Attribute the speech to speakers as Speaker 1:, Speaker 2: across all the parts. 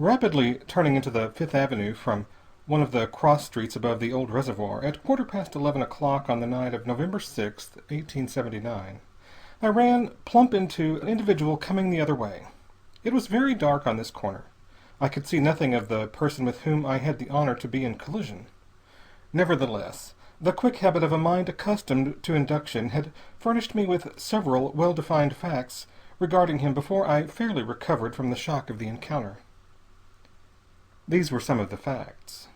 Speaker 1: Rapidly turning into the Fifth Avenue from one of the cross streets above the old reservoir at quarter past 11 o'clock on the night of November 6th, 1879, I ran plump into an individual coming the other way. It was very dark on this corner. I could see nothing of the person with whom I had the honor to be in collision. Nevertheless, the quick habit of a mind accustomed to induction had furnished me with several well-defined facts regarding him before I fairly recovered from the shock of the encounter. These were some of the facts.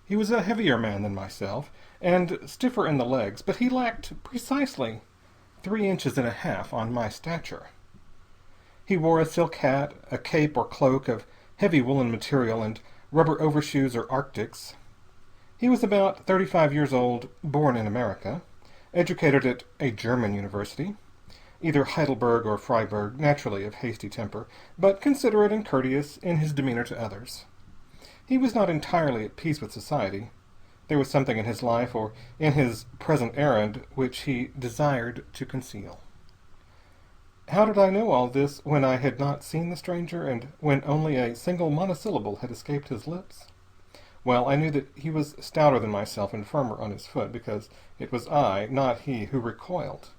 Speaker 1: He was a heavier man than myself, and stiffer in the legs, but he lacked precisely 3 inches and a half on my stature. He wore a silk hat, a cape or cloak of heavy woolen material, and rubber overshoes or arctics. He was about 35 years old, born in America, educated at a German university, either Heidelberg or Freiburg, naturally of hasty temper, but considerate and courteous in his demeanor to others. He was not entirely at peace with society. There was something in his life or in his present errand which he desired to conceal. How did I know all this when I had not seen the stranger, and when only a single monosyllable had escaped his lips? Well, I knew that he was stouter than myself and firmer on his foot, because it was I, not he, who recoiled.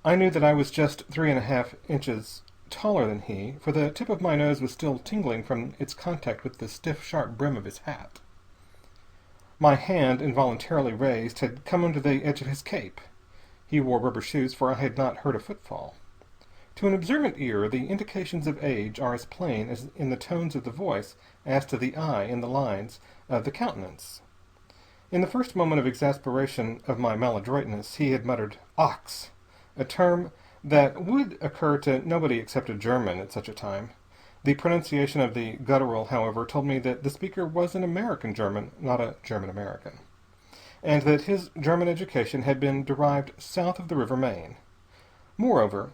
Speaker 1: I knew that I was just 3.5 inches taller than he, for the tip of my nose was still tingling from its contact with the stiff, sharp brim of his hat. My hand, involuntarily raised, had come under the edge of his cape. He wore rubber shoes, for I had not heard a footfall. To an observant ear, the indications of age are as plain as in the tones of the voice as to the eye in the lines of the countenance. In the first moment of exasperation of my maladroitness, he had muttered "ox," a term that would occur to nobody except a German at such a time. The pronunciation of the guttural, however, told me that the speaker was an American German, not a German-American, and that his German education had been derived south of the River Main. Moreover,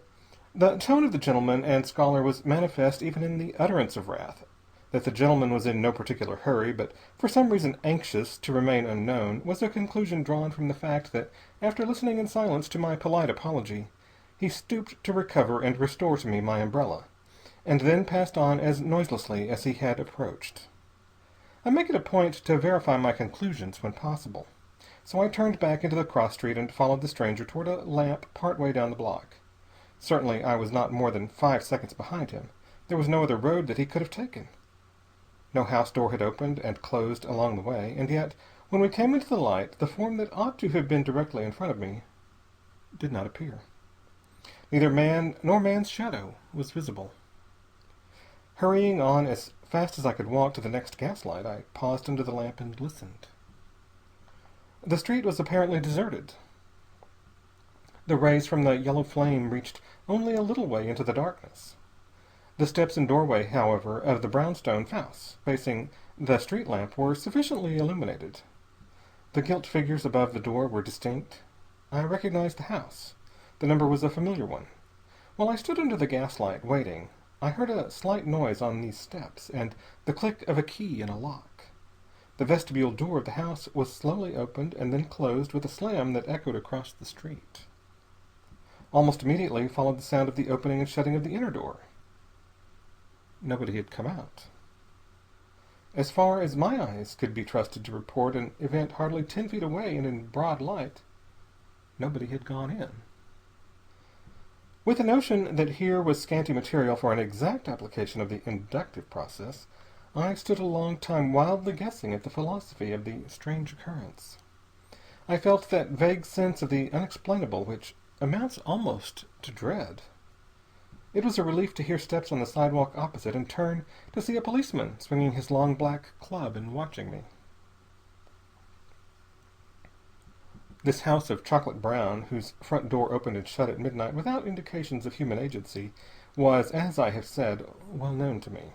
Speaker 1: the tone of the gentleman and scholar was manifest even in the utterance of wrath. That the gentleman was in no particular hurry, but for some reason anxious to remain unknown, was a conclusion drawn from the fact that, after listening in silence to my polite apology, he stooped to recover and restore to me my umbrella, and then passed on as noiselessly as he had approached. I make it a point to verify my conclusions when possible, so I turned back into the cross street and followed the stranger toward a lamp part way down the block. Certainly I was not more than 5 seconds behind him. There was no other road that he could have taken. No house door had opened and closed along the way, and yet, when we came into the light, the form that ought to have been directly in front of me did not appear. Neither man nor man's shadow was visible. Hurrying on as fast as I could walk to the next gaslight, I paused under the lamp and listened. The street was apparently deserted. The rays from the yellow flame reached only a little way into the darkness. The steps and doorway, however, of the brownstone house, facing the street lamp, were sufficiently illuminated. The gilt figures above the door were distinct. I recognized the house. The number was a familiar one. While I stood under the gaslight, waiting, I heard a slight noise on these steps, and the click of a key in a lock. The vestibule door of the house was slowly opened and then closed with a slam that echoed across the street. Almost immediately followed the sound of the opening and shutting of the inner door. Nobody had come out. As far as my eyes could be trusted to report an event hardly 10 feet away and in broad light, nobody had gone in. With the notion that here was scanty material for an exact application of the inductive process, I stood a long time wildly guessing at the philosophy of the strange occurrence. I felt that vague sense of the unexplainable which amounts almost to dread. It was a relief to hear steps on the sidewalk opposite and turn to see a policeman swinging his long black club and watching me. This house of chocolate brown, whose front door opened and shut at midnight without indications of human agency, was, as I have said, well known to me.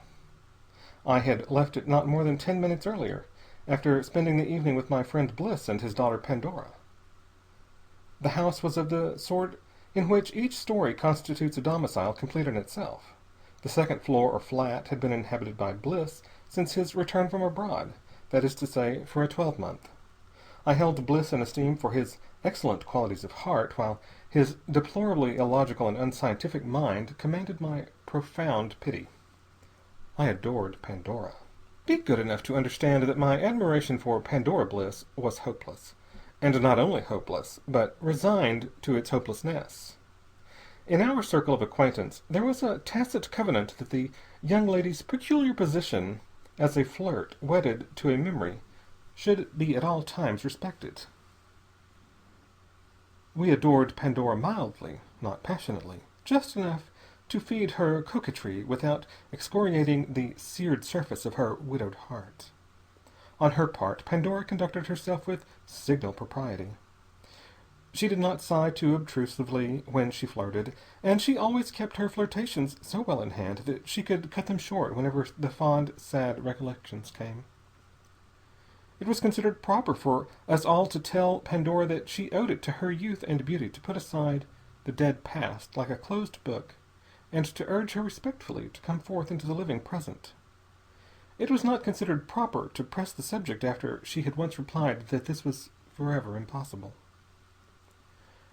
Speaker 1: I had left it not more than 10 minutes earlier, after spending the evening with my friend Bliss and his daughter Pandora. The house was of the sort in which each story constitutes a domicile complete in itself. The second floor or flat had been inhabited by Bliss since his return from abroad, that is to say, for a 12-month. I held Bliss in esteem for his excellent qualities of heart, while his deplorably illogical and unscientific mind commanded my profound pity. I adored Pandora. Be good enough to understand that my admiration for Pandora Bliss was hopeless. And not only hopeless, but resigned to its hopelessness. In our circle of acquaintance, there was a tacit covenant that the young lady's peculiar position as a flirt wedded to a memory should be at all times respected. We adored Pandora mildly, not passionately, just enough to feed her coquetry without excoriating the seared surface of her widowed heart. On her part, Pandora conducted herself with signal propriety. She did not sigh too obtrusively when she flirted, and she always kept her flirtations so well in hand that she could cut them short whenever the fond, sad recollections came. It was considered proper for us all to tell Pandora that she owed it to her youth and beauty to put aside the dead past like a closed book, and to urge her respectfully to come forth into the living present. It was not considered proper to press the subject after she had once replied that this was forever impossible.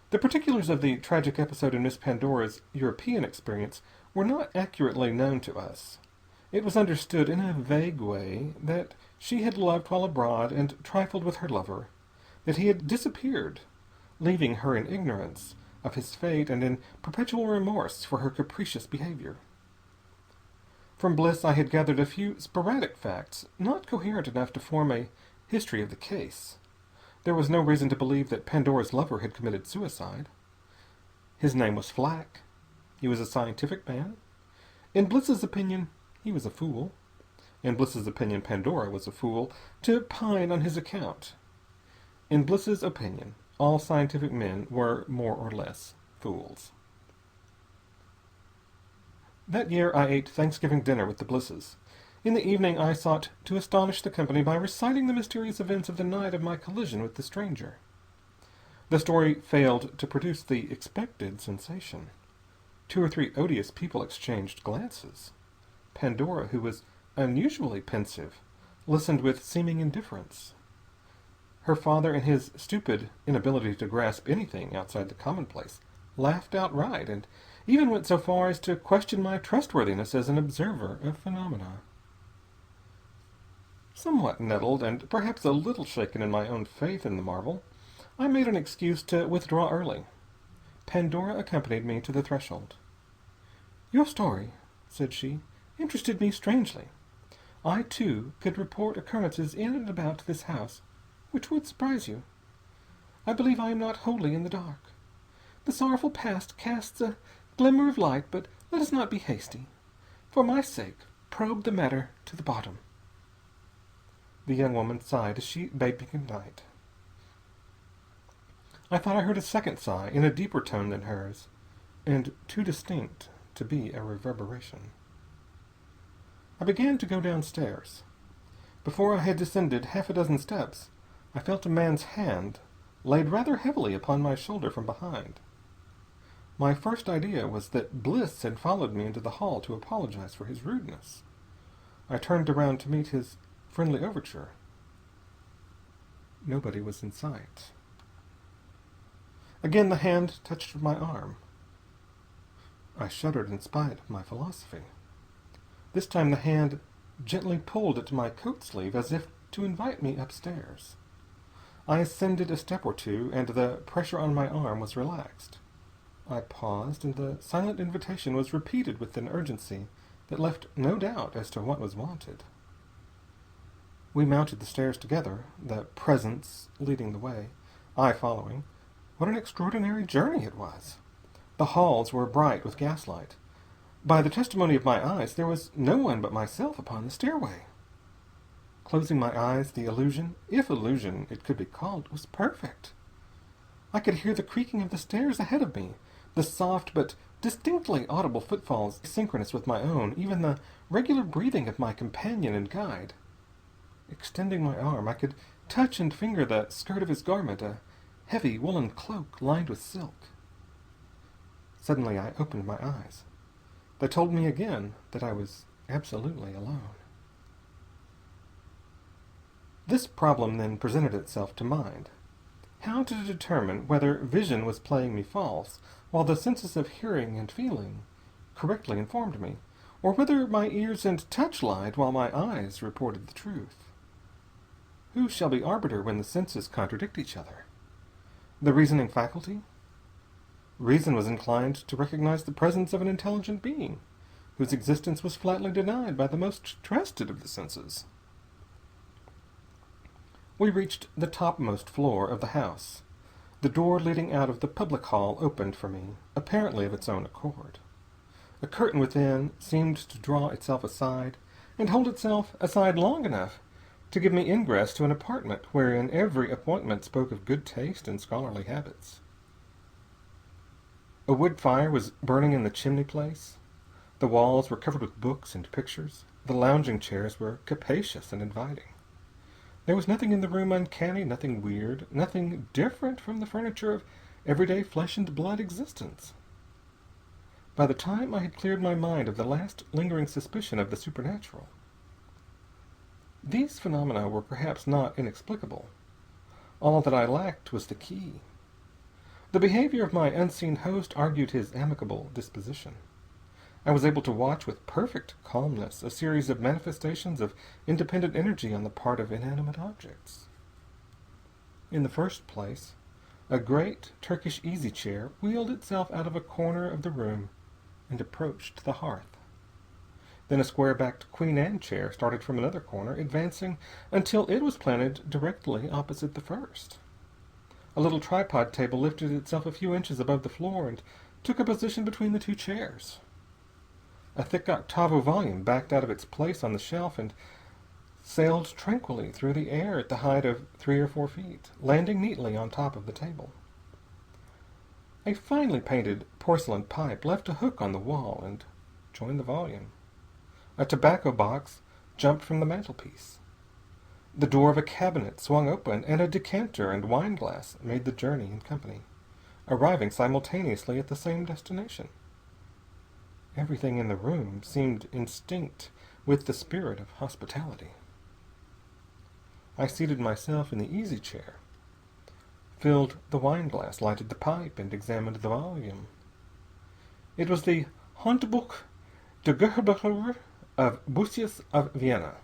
Speaker 1: The particulars of the tragic episode in Miss Pandora's European experience were not accurately known to us. It was understood in a vague way that she had loved while abroad and trifled with her lover, that he had disappeared, leaving her in ignorance of his fate and in perpetual remorse for her capricious behavior. From Bliss I had gathered a few sporadic facts, not coherent enough to form a history of the case. There was no reason to believe that Pandora's lover had committed suicide. His name was Flack. He was a scientific man. In Bliss's opinion, he was a fool. In Bliss's opinion, Pandora was a fool to pine on his account. In Bliss's opinion, all scientific men were more or less fools. That year I ate Thanksgiving dinner with the Blisses. In the evening I sought to astonish the company by reciting the mysterious events of the night of my collision with the stranger. The story failed to produce the expected sensation. 2 or 3 odious people exchanged glances. Pandora, who was unusually pensive, listened with seeming indifference. Her father, in his stupid inability to grasp anything outside the commonplace, laughed outright, and even went so far as to question my trustworthiness as an observer of phenomena. Somewhat nettled, and perhaps a little shaken in my own faith in the marvel, I made an excuse to withdraw early. Pandora accompanied me to the threshold. "Your story," said she, "interested me strangely. I, too, could report occurrences in and about this house, which would surprise you. I believe I am not wholly in the dark. The sorrowful past casts a glimmer of light, but let us not be hasty. For my sake, probe the matter to the bottom." The young woman sighed as she bade me good night. I thought I heard a second sigh, in a deeper tone than hers, and too distinct to be a reverberation. I began to go downstairs. Before I had descended 6 steps, I felt a man's hand laid rather heavily upon my shoulder from behind. My first idea was that Bliss had followed me into the hall to apologize for his rudeness. I turned around to meet his friendly overture. Nobody was in sight. Again the hand touched my arm. I shuddered in spite of my philosophy. This time the hand gently pulled at my coat sleeve as if to invite me upstairs. I ascended a step or two, and the pressure on my arm was relaxed. I paused, and the silent invitation was repeated with an urgency that left no doubt as to what was wanted. We mounted the stairs together, the presence leading the way, I following. What an extraordinary journey it was! The halls were bright with gaslight. By the testimony of my eyes, there was no one but myself upon the stairway. Closing my eyes, the illusion, if illusion it could be called, was perfect. I could hear the creaking of the stairs ahead of me, the soft but distinctly audible footfalls synchronous with my own, even the regular breathing of my companion and guide. Extending my arm, I could touch and finger the skirt of his garment, a heavy woolen cloak lined with silk. Suddenly I opened my eyes. They told me again that I was absolutely alone. This problem then presented itself to mind. How to determine whether vision was playing me false, while the senses of hearing and feeling correctly informed me, or whether my ears and touch lied while my eyes reported the truth. Who shall be arbiter when the senses contradict each other? The reasoning faculty? Reason was inclined to recognize the presence of an intelligent being, whose existence was flatly denied by the most trusted of the senses. We reached the topmost floor of the house. The door leading out of the public hall opened for me, apparently of its own accord. A curtain within seemed to draw itself aside, and hold itself aside long enough to give me ingress to an apartment wherein every appointment spoke of good taste and scholarly habits. A wood fire was burning in the chimney place. The walls were covered with books and pictures. The lounging chairs were capacious and inviting. There was nothing in the room uncanny, nothing weird, nothing different from the furniture of everyday flesh and blood existence. By the time I had cleared my mind of the last lingering suspicion of the supernatural, these phenomena were perhaps not inexplicable. All that I lacked was the key. The behavior of my unseen host argued his amicable disposition. I was able to watch with perfect calmness a series of manifestations of independent energy on the part of inanimate objects. In the first place, a great Turkish easy-chair wheeled itself out of a corner of the room and approached the hearth. Then a square-backed Queen Anne chair started from another corner, advancing until it was planted directly opposite the first. A little tripod table lifted itself a few inches above the floor and took a position between the two chairs. A thick octavo volume backed out of its place on the shelf and sailed tranquilly through the air at the height of 3 or 4 feet, landing neatly on top of the table. A finely painted porcelain pipe left a hook on the wall and joined the volume. A tobacco box jumped from the mantelpiece. The door of a cabinet swung open, and a decanter and wine-glass made the journey in company, arriving simultaneously at the same destination. Everything in the room seemed instinct with the spirit of hospitality. I seated myself in the easy-chair, filled the wine-glass, lighted the pipe, and examined the volume. It was the Handbuch der Gehörbecher of Bucius of Vienna.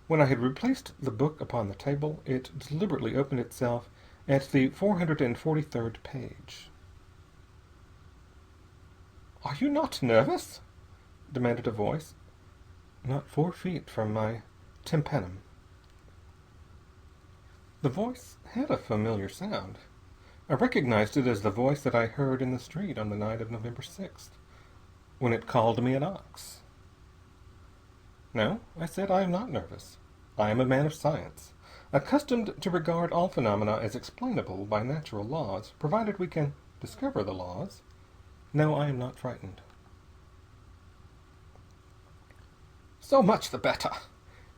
Speaker 1: When I had replaced the book upon the table, it deliberately opened itself at the 443rd page. "Are you not nervous?" demanded a voice, not 4 feet from my tympanum. The voice had a familiar sound. I recognized it as the voice that I heard in the street on the night of November 6th, when it called me an ox. "No," I said, "I am not nervous. I am a man of science, accustomed to regard all phenomena as explainable by natural laws, provided we can discover the laws. No, I am not frightened." "So much the better.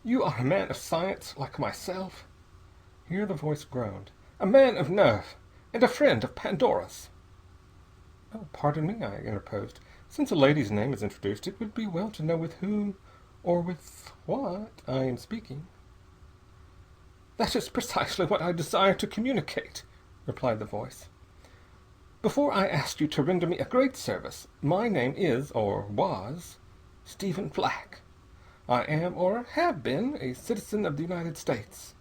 Speaker 1: You are a man of science, like myself." Here the voice groaned. "A man of nerve, and a friend of Pandora's." "Oh, pardon me," I interposed. "Since a lady's name is introduced, it would be well to know with whom, or with what, I am speaking." "That is precisely what I desire to communicate," replied the voice. "Before I asked you to render me a great service, my name is, or was, Stephen Black. I am, or have been, a citizen of the United States.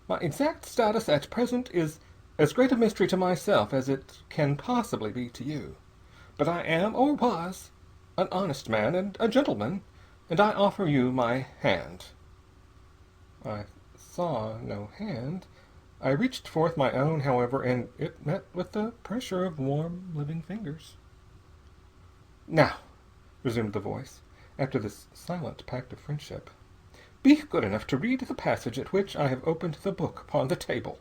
Speaker 1: My exact status at present is as great a mystery to myself as it can possibly be to you. But I am, or was, an honest man and a gentleman, and I offer you my hand." I saw no hand. I reached forth my own, however, and it met with the pressure of warm, living fingers. "Now," resumed the voice, after this silent pact of friendship, "be good enough to read the passage at which I have opened the book upon the table."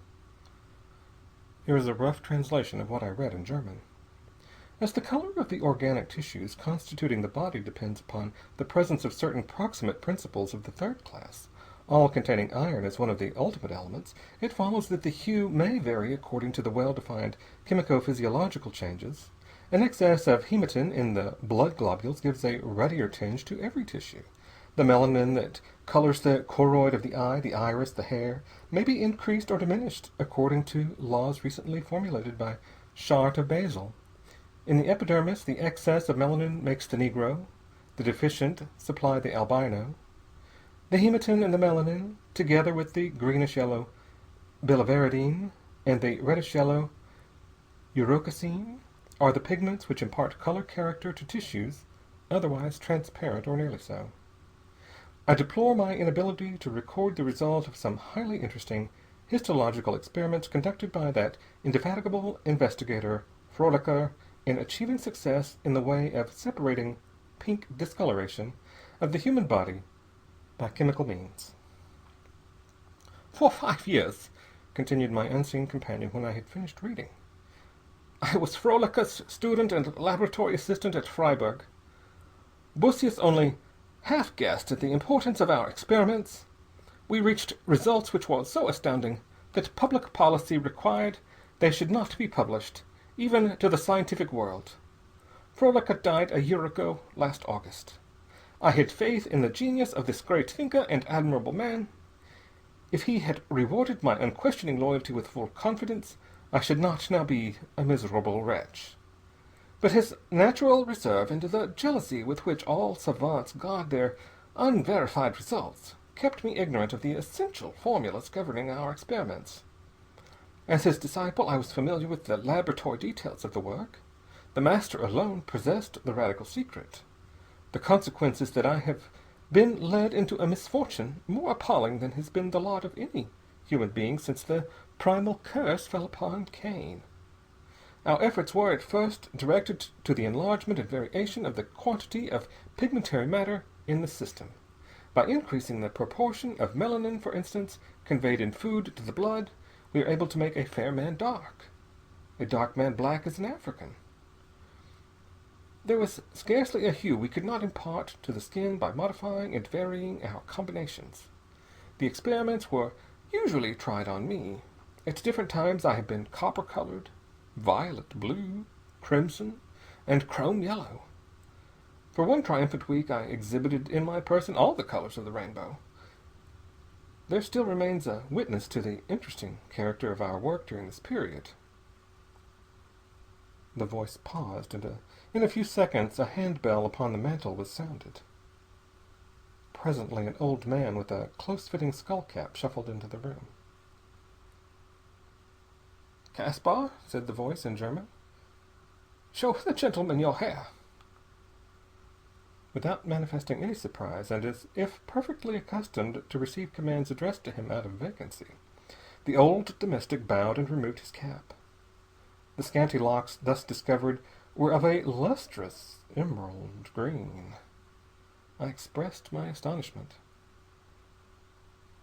Speaker 1: Here is a rough translation of what I read in German. "As the color of the organic tissues constituting the body depends upon the presence of certain proximate principles of the third class, all containing iron as one of the ultimate elements, it follows that the hue may vary according to the well-defined chemico-physiological changes. An excess of hematin in the blood globules gives a ruddier tinge to every tissue. The melanin that colors the choroid of the eye, the iris, the hair, may be increased or diminished according to laws recently formulated by Chart of Basel. In the epidermis, the excess of melanin makes the Negro, The deficient supply the albino. The hematin and the melanin, together with the greenish-yellow biliverdine and the reddish-yellow urocacine, are the pigments which impart color character to tissues otherwise transparent or nearly so. I deplore my inability to record the result of some highly interesting histological experiments conducted by that indefatigable investigator, Frolicker, in achieving success in the way of separating pink discoloration of the human body by chemical means. "For 5 years," continued my unseen companion when I had finished reading, "I was Frolicker's student and laboratory assistant at Freiburg. Busius only half guessed at the importance of our experiments. We reached results which were so astounding that public policy required they should not be published, even to the scientific world. Frolicker died a year ago, last August. I had faith in the genius of this great thinker and admirable man. If he had rewarded my unquestioning loyalty with full confidence, I should not now be a miserable wretch. But his natural reserve and the jealousy with which all savants guard their unverified results kept me ignorant of the essential formulas governing our experiments. As his disciple, I was familiar with the laboratory details of the work. The master alone possessed the radical secret. The consequence is that I have been led into a misfortune more appalling than has been the lot of any human being since the primal curse fell upon Cain. Our efforts were at first directed to the enlargement and variation of the quantity of pigmentary matter in the system. By increasing the proportion of melanin, for instance, conveyed in food to the blood, we are able to make a fair man dark, a dark man black as an African. There was scarcely a hue we could not impart to the skin by modifying and varying our combinations. The experiments were usually tried on me. At different times I have been copper-colored, violet blue, crimson, and chrome yellow. For one triumphant week I exhibited in my person all the colors of the rainbow. There still remains a witness to the interesting character of our work during this period." The voice paused, and in a few seconds a handbell upon the mantel was sounded. Presently an old man with a close-fitting skull-cap shuffled into the room. "Caspar," said the voice in German, "show the gentleman your hair." Without manifesting any surprise, and as if perfectly accustomed to receive commands addressed to him out of vacancy, the old domestic bowed and removed his cap. The scanty locks thus discovered were of a lustrous emerald green. I expressed my astonishment.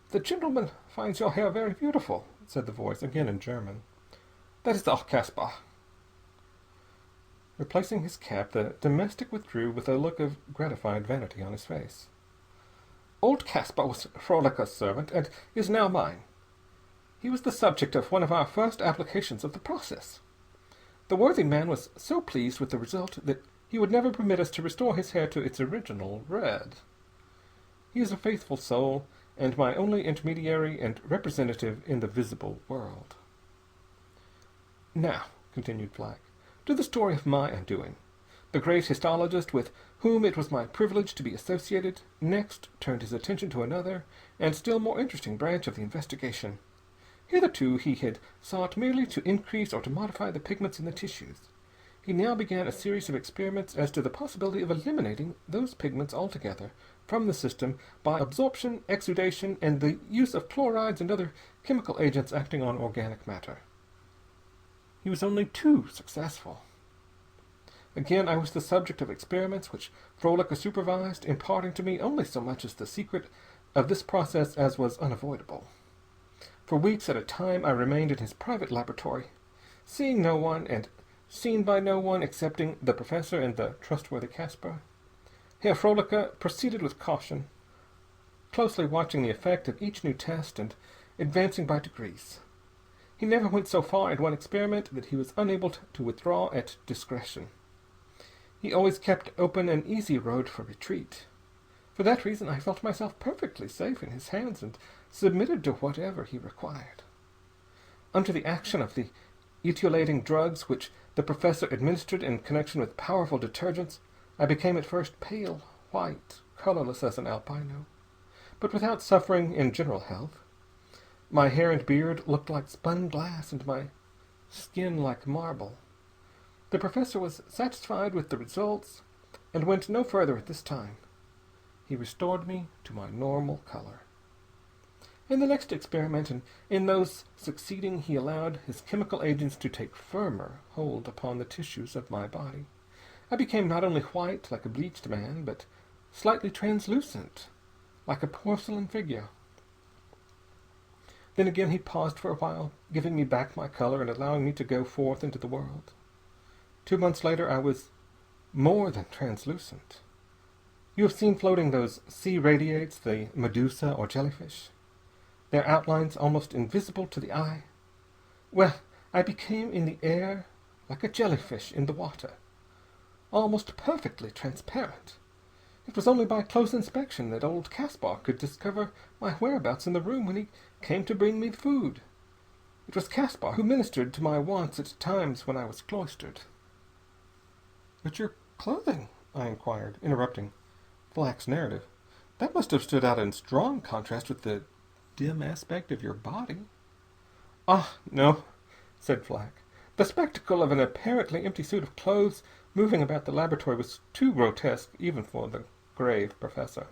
Speaker 1: "The gentleman finds your hair very beautiful," said the voice, again in German. "That is all, Caspar." Replacing his cap, the domestic withdrew with a look of gratified vanity on his face. "Old Caspar was Frolicker's servant, and is now mine. He was the subject of one of our first applications of the process. The worthy man was so pleased with the result that he would never permit us to restore his hair to its original red. He is a faithful soul, and my only intermediary and representative in the visible world. Now," continued Black, "to the story of my undoing. The great histologist with whom it was my privilege to be associated next turned his attention to another and still more interesting branch of the investigation. Hitherto he had sought merely to increase or to modify the pigments in the tissues. He now began a series of experiments as to the possibility of eliminating those pigments altogether from the system by absorption, exudation, and the use of chlorides and other chemical agents acting on organic matter. He was only too successful. Again, I was the subject of experiments which Frolicker supervised, imparting to me only so much as the secret of this process as was unavoidable. For weeks at a time I remained in his private laboratory, seeing no one and seen by no one excepting the professor and the trustworthy Caspar. Herr Frolicker proceeded with caution, closely watching the effect of each new test and advancing by degrees. He never went so far in one experiment that he was unable to withdraw at discretion. He always kept open an easy road for retreat. For that reason I felt myself perfectly safe in his hands and submitted to whatever he required. Under the action of the etiolating drugs which the professor administered in connection with powerful detergents, I became at first pale, white, colorless as an albino, but without suffering in general health. My hair and beard looked like spun glass, and my skin like marble. The professor was satisfied with the results, and went no further at this time. He restored me to my normal color. In the next experiment, and in those succeeding, he allowed his chemical agents to take firmer hold upon the tissues of my body. I became not only white, like a bleached man, but slightly translucent, like a porcelain figure. Then again he paused for a while, giving me back my color and allowing me to go forth into the world. 2 months later I was more than translucent. You have seen floating those sea radiates, the medusa or jellyfish, their outlines almost invisible to the eye. Well, I became in the air like a jellyfish in the water, almost perfectly transparent. It was only by close inspection that old Caspar could discover my whereabouts in the room when he came to bring me food. It was Caspar who ministered to my wants at times when I was cloistered. "But your clothing," I inquired, interrupting Flack's narrative. "That must have stood out in strong contrast with the dim aspect of your body." "Ah, no," said Flack. "The spectacle of an apparently empty suit of clothes moving about the laboratory was too grotesque even for the grave professor.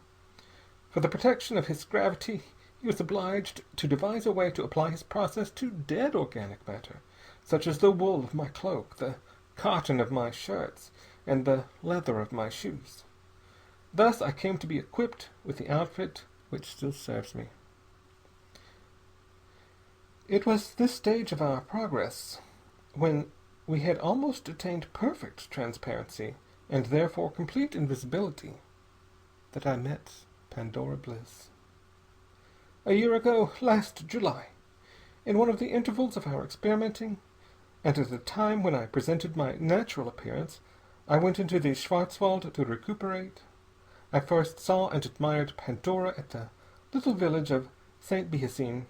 Speaker 1: For the protection of his gravity, he was obliged to devise a way to apply his process to dead organic matter, such as the wool of my cloak, the cotton of my shirts, and the leather of my shoes. Thus I came to be equipped with the outfit which still serves me." It was this stage of our progress, when we had almost attained perfect transparency, and therefore complete invisibility, that I met Pandora Bliss. A year ago, last July, in one of the intervals of our experimenting, and at a time when I presented my natural appearance, I went into the Schwarzwald to recuperate. I first saw and admired Pandora at the little village of St. Biacene.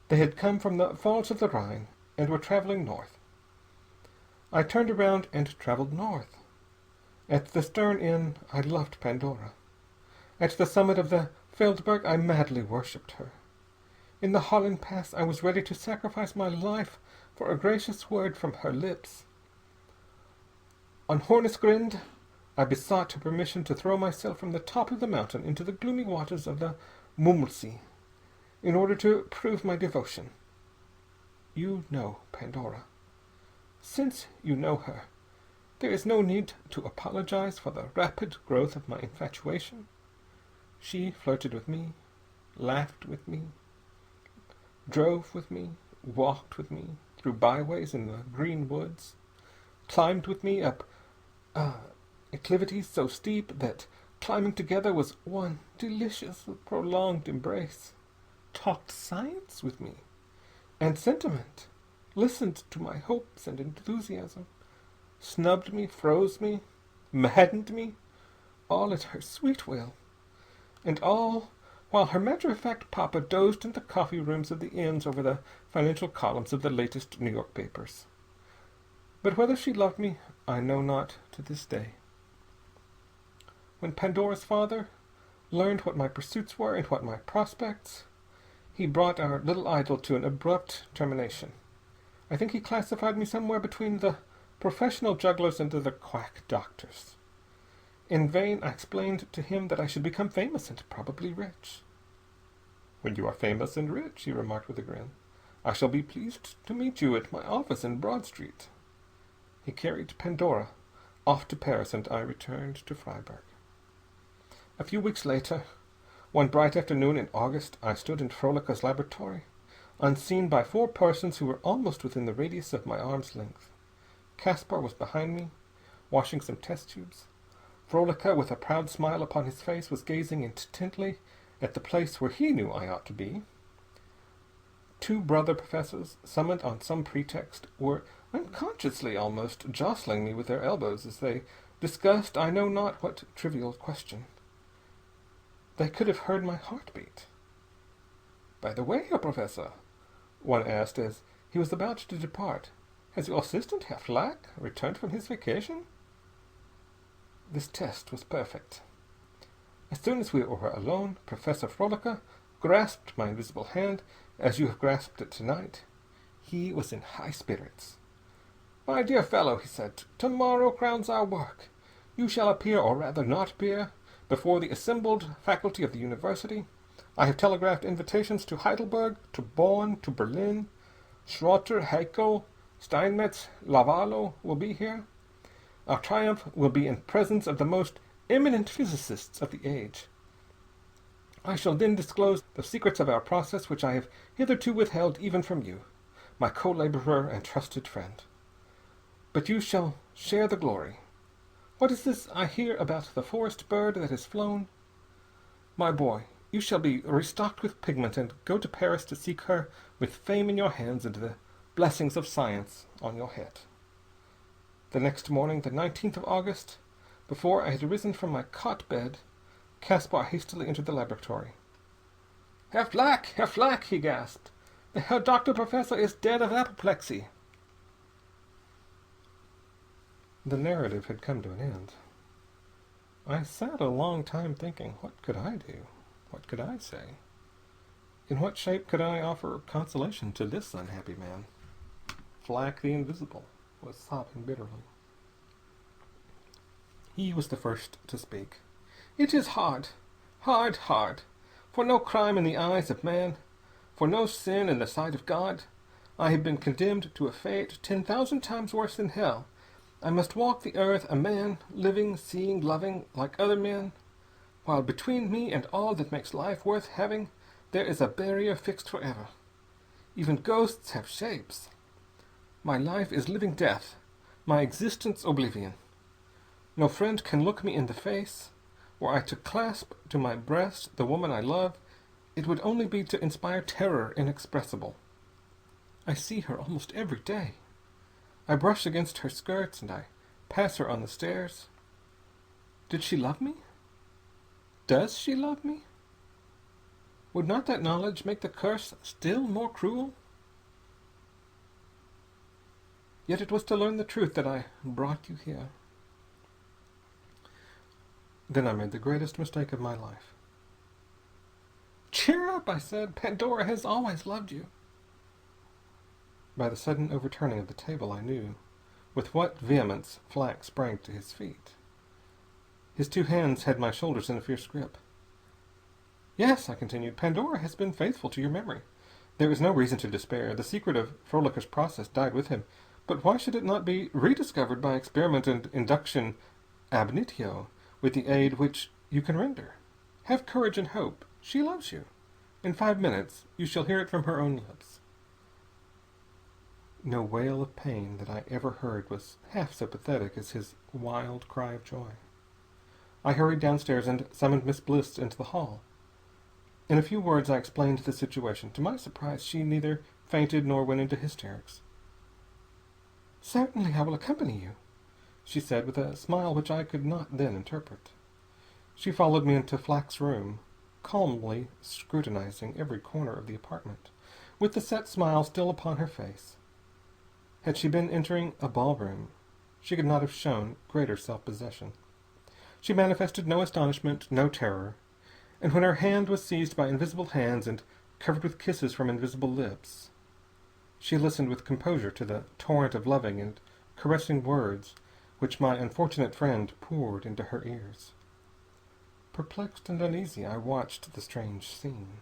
Speaker 1: They had come from the Falls of the Rhine, and were traveling north. I turned around and traveled north. At the Stern Inn I loved Pandora. At the summit of the Feldberg I madly worshipped her. In the Holland Pass I was ready to sacrifice my life for a gracious word from her lips. On Hornisgrund I besought her permission to throw myself from the top of the mountain into the gloomy waters of the Mummelsee, in order to prove my devotion. You know Pandora. Since you know her, there is no need to apologize for the rapid growth of my infatuation. She flirted with me, laughed with me, drove with me, walked with me through byways in the green woods, climbed with me up acclivities so steep that climbing together was one delicious, prolonged embrace, talked science with me, and sentiment, listened to my hopes and enthusiasm, snubbed me, froze me, maddened me, all at her sweet will, and all while her matter-of-fact papa dozed in the coffee rooms of the inns over the financial columns of the latest New York papers. But whether she loved me, I know not to this day. When Pandora's father learned what my pursuits were and what my prospects, he brought our little idyll to an abrupt termination. I think he classified me somewhere between the professional jugglers and the quack doctors. In vain I explained to him that I should become famous and probably rich. "When you are famous and rich," he remarked with a grin, "I shall be pleased to meet you at my office in Broad Street." He carried Pandora off to Paris, and I returned to Freiburg. A few weeks later, one bright afternoon in August, I stood in Frolica's laboratory, unseen by 4 persons who were almost within the radius of my arm's length. Caspar was behind me, washing some test tubes. Frolica, with a proud smile upon his face, was gazing intently at the place where he knew I ought to be. 2 brother professors, summoned on some pretext, were unconsciously almost jostling me with their elbows as they discussed I know not what trivial question. They could have heard my heartbeat. "By the way, Herr Professor," one asked as he was about to depart, "has your assistant, Herr Flack, returned from his vacation?" This test was perfect. As soon as we were alone, Professor Frolica grasped my invisible hand as you have grasped it tonight. He was in high spirits. "My dear fellow," he said, "tomorrow crowns our work. You shall appear, or rather not appear, before the assembled faculty of the university. I have telegraphed invitations to Heidelberg, to Bonn, to Berlin. Schroeter, Haeckel, Steinmetz, Lavallo will be here. Our triumph will be in presence of the most eminent physicists of the age. I shall then disclose the secrets of our process which I have hitherto withheld even from you, my co-laborer and trusted friend. But you shall share the glory. What is this I hear about the forest bird that has flown? My boy, you shall be restocked with pigment and go to Paris to seek her with fame in your hands and the blessings of science on your head." The next morning, the 19th of August, before I had risen from my cot bed, Caspar hastily entered the laboratory. Herr Flack, he gasped. "The Herr Doctor Professor is dead of apoplexy." The narrative had come to an end. I sat a long time thinking, what could I do? What could I say? In what shape could I offer consolation to this unhappy man? Flack the Invisible was sobbing bitterly. He was the first to speak. "It is hard, hard, hard. For no crime in the eyes of man, for no sin in the sight of God, I have been condemned to a fate 10,000 times worse than hell. I must walk the earth a man, living, seeing, loving, like other men, while between me and all that makes life worth having there is a barrier fixed forever. Even ghosts have shapes. My life is living death, my existence oblivion. No friend can look me in the face. Were I to clasp to my breast the woman I love, it would only be to inspire terror inexpressible. I see her almost every day. I brush against her skirts, and I pass her on the stairs. Did she love me? Does she love me? Would not that knowledge make the curse still more cruel? Yet it was to learn the truth that I brought you here. Then I made the greatest mistake of my life. "Cheer up," I said. "Pandora has always loved you." By the sudden overturning of the table, I knew with what vehemence Flack sprang to his feet. His two hands had my shoulders in a fierce grip. "Yes," I continued, "Pandora has been faithful to your memory. There is no reason to despair. The secret of Frolica's process died with him. But why should it not be rediscovered by experiment and induction ab initio, with the aid which you can render? Have courage and hope. She loves you. In 5 minutes you shall hear it from her own lips." No wail of pain that I ever heard was half so pathetic as his wild cry of joy. I hurried downstairs and summoned Miss Bliss into the hall. In a few words I explained the situation. To my surprise, she neither fainted nor went into hysterics. "Certainly I will accompany you," she said with a smile which I could not then interpret. She followed me into Flack's room, calmly scrutinizing every corner of the apartment, with the set smile still upon her face. Had she been entering a ballroom, she could not have shown greater self-possession. She manifested no astonishment, no terror, and when her hand was seized by invisible hands and covered with kisses from invisible lips, she listened with composure to the torrent of loving and caressing words which my unfortunate friend poured into her ears. Perplexed and uneasy, I watched the strange scene.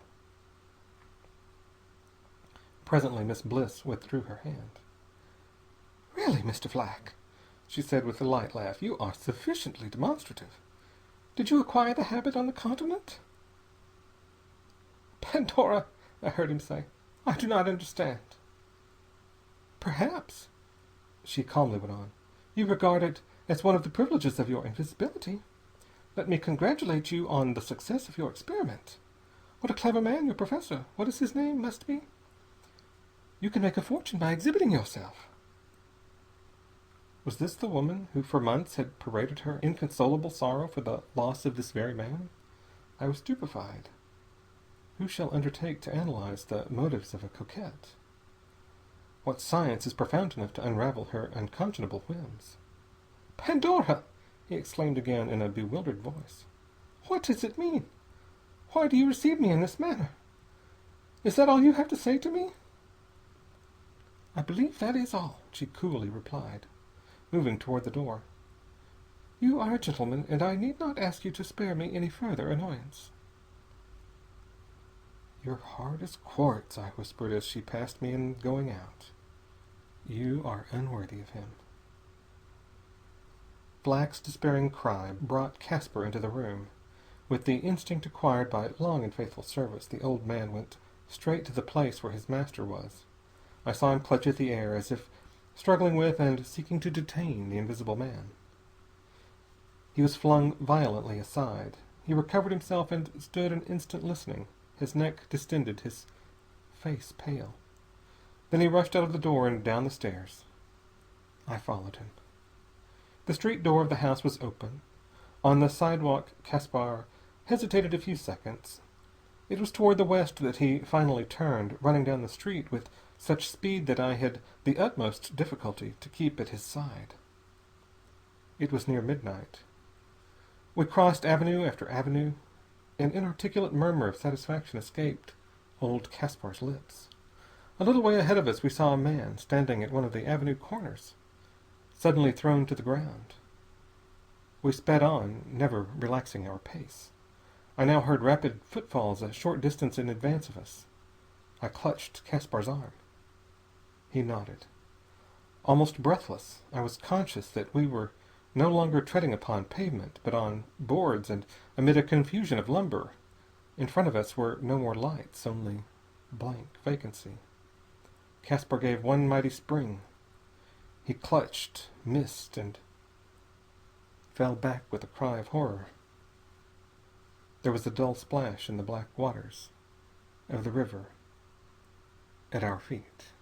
Speaker 1: Presently Miss Bliss withdrew her hand. "Really, Mr. Flack," she said with a light laugh, "you are sufficiently demonstrative. Did you acquire the habit on the continent?" "Pandora," I heard him say, "I do not understand." "Perhaps," she calmly went on, "you regard it as one of the privileges of your invisibility. Let me congratulate you on the success of your experiment. What a clever man your professor, what is his name, must be. You can make a fortune by exhibiting yourself." Was this the woman who for months had paraded her inconsolable sorrow for the loss of this very man? I was stupefied. Who shall undertake to analyze the motives of a coquette? What science is profound enough to unravel her unconscionable whims? "Pandora!" he exclaimed again in a bewildered voice. What does it mean? Why do you receive me in this manner? Is that all you have to say to me?" "I believe that is all," she coolly replied, moving toward the door. "You are a gentleman, and I need not ask you to spare me any further annoyance." "You're hard as quartz," I whispered as she passed me in going out. "You are unworthy of him." Black's despairing cry brought Caspar into the room. With the instinct acquired by long and faithful service, the old man went straight to the place where his master was. I saw him clutch at the air, as if struggling with and seeking to detain the invisible man. He was flung violently aside. He recovered himself and stood an instant listening, his neck distended, his face pale. Then he rushed out of the door and down the stairs. I followed him. The street door of the house was open. On the sidewalk, Caspar hesitated a few seconds. It was toward the west that he finally turned, running down the street with such speed that I had the utmost difficulty to keep at his side. It was near midnight. We crossed avenue after avenue. An inarticulate murmur of satisfaction escaped old Caspar's lips. A little way ahead of us we saw a man standing at one of the avenue corners, suddenly thrown to the ground. We sped on, never relaxing our pace. I now heard rapid footfalls a short distance in advance of us. I clutched Caspar's arm. He nodded. Almost breathless, I was conscious that we were no longer treading upon pavement, but on boards and amid a confusion of lumber. In front of us were no more lights, only blank vacancy. Caspar gave one mighty spring. He clutched, missed, and fell back with a cry of horror. There was a dull splash in the black waters of the river at our feet.